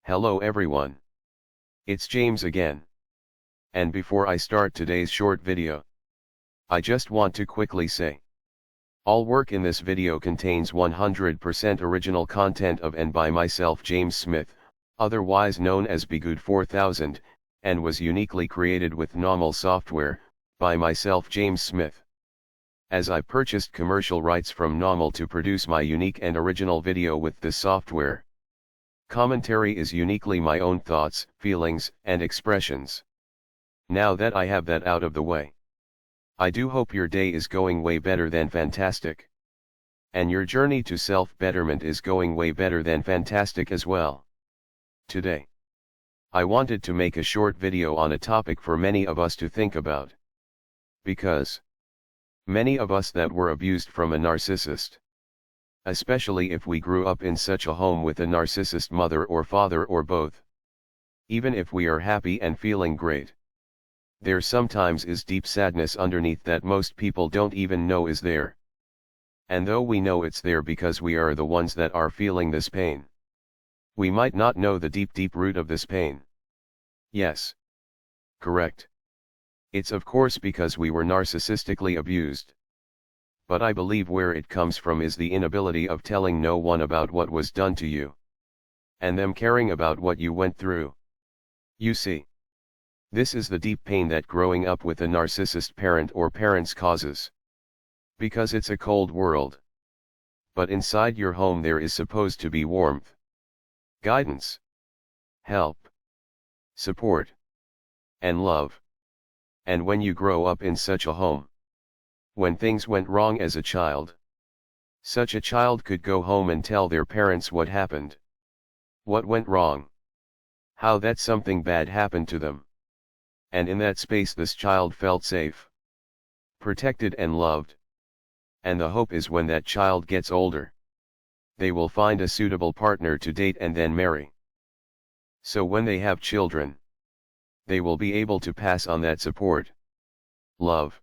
Hello everyone. It's James again. And before I start today's short video, I just want to quickly say, all work in this video contains 100% original content of and by myself James Smith, otherwise known as Bgood 4000, and was uniquely created with NAWMAL software, by myself James Smith. As I purchased commercial rights from NAWMAL to produce my unique and original video with this software. Commentary is uniquely my own thoughts, feelings, and expressions. Now that I have that out of the way, I do hope your day is going way better than fantastic. And your journey to self-betterment is going way better than fantastic as well. Today, I wanted to make a short video on a topic for many of us to think about. Because many of us that were abused from a narcissist, especially if we grew up in such a home with a narcissist mother or father or both. Even if we are happy and feeling great, there sometimes is deep sadness underneath that most people don't even know is there. And though we know it's there because we are the ones that are feeling this pain, we might not know the deep root of this pain. Yes. Correct. It's of course because we were narcissistically abused. But I believe where it comes from is the inability of telling no one about what was done to you, and them caring about what you went through. You see, this is the deep pain that growing up with a narcissist parent or parents causes. Because it's a cold world. But inside your home there is supposed to be warmth, guidance, help, support, and love. And when you grow up in such a home, when things went wrong as a child, such a child could go home and tell their parents what happened, what went wrong, how that something bad happened to them. And in that space this child felt safe, protected and loved. And the hope is when that child gets older, they will find a suitable partner to date and then marry. So when they have children, they will be able to pass on that support, love,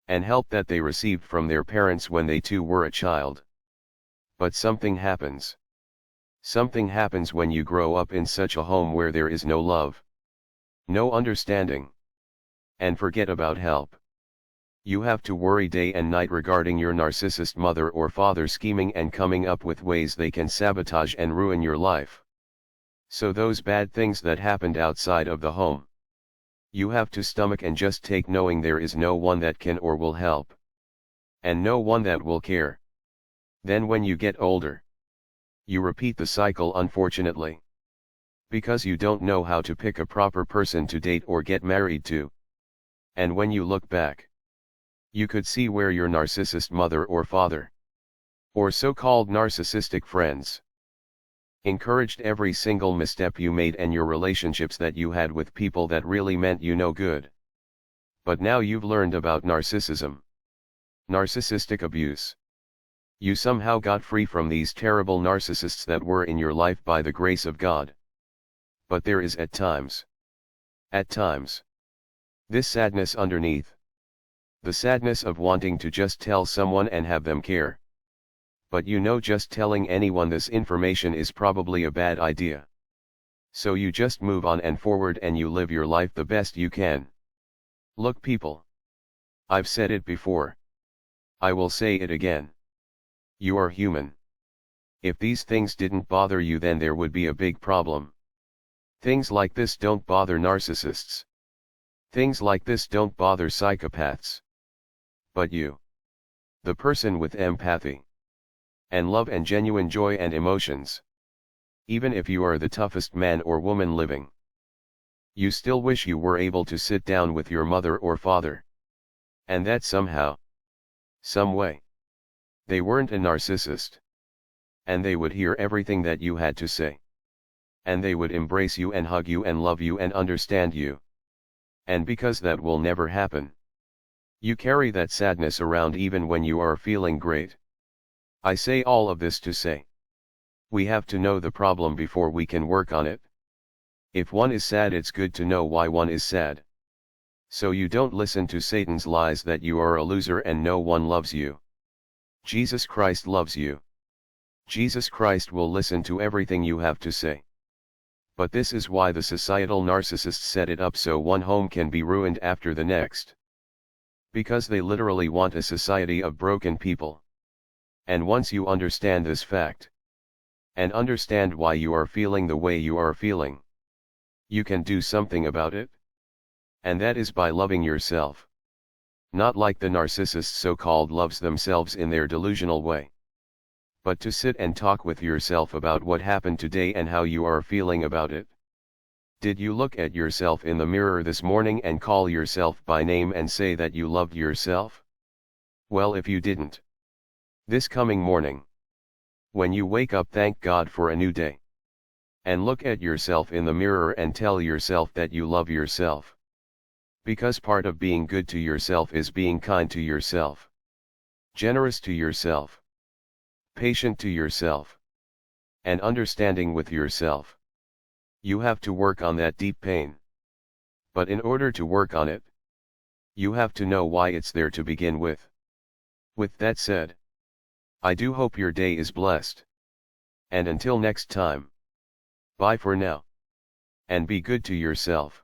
and help that they received from their parents when they too were a child. But something happens. Something happens when you grow up in such a home where there is no love, no understanding, and forget about help. You have to worry day and night regarding your narcissist mother or father scheming and coming up with ways they can sabotage and ruin your life. So those bad things that happened outside of the home, you have to stomach and just take, knowing there is no one that can or will help. And no one that will care. Then when you get older, you repeat the cycle, unfortunately. Because you don't know how to pick a proper person to date or get married to. And when you look back, you could see where your narcissist mother or father, or so-called narcissistic friends, encouraged every single misstep you made and your relationships that you had with people that really meant you no good. But now you've learned about narcissism, narcissistic abuse. You somehow got free from these terrible narcissists that were in your life by the grace of God. But there is at times, this sadness underneath. The sadness of wanting to just tell someone and have them care. But you know just telling anyone this information is probably a bad idea. So you just move on and forward and you live your life the best you can. Look people, I've said it before. I will say it again. You are human. If these things didn't bother you, then there would be a big problem. Things like this don't bother narcissists. Things like this don't bother psychopaths. But you, the person with empathy, and love and genuine joy and emotions, even if you are the toughest man or woman living, you still wish you were able to sit down with your mother or father, and that somehow, some way, they weren't a narcissist, and they would hear everything that you had to say, and they would embrace you and hug you and love you and understand you. And because that will never happen, you carry that sadness around even when you are feeling great. I say all of this to say, we have to know the problem before we can work on it. If one is sad, it's good to know why one is sad. So you don't listen to Satan's lies that you are a loser and no one loves you. Jesus Christ loves you. Jesus Christ will listen to everything you have to say. But this is why the societal narcissists set it up so one home can be ruined after the next. Because they literally want a society of broken people. And once you understand this fact, and understand why you are feeling the way you are feeling, you can do something about it. And that is by loving yourself. Not like the narcissist so-called loves themselves in their delusional way. But to sit and talk with yourself about what happened today and how you are feeling about it. Did you look at yourself in the mirror this morning and call yourself by name and say that you loved yourself? Well, if you didn't, this coming morning, when you wake up, thank God for a new day. And look at yourself in the mirror and tell yourself that you love yourself. Because part of being good to yourself is being kind to yourself, generous to yourself, patient to yourself, and understanding with yourself. You have to work on that deep pain. But in order to work on it, you have to know why it's there to begin with. With that said, I do hope your day is blessed. And until next time, bye for now. And be good to yourself.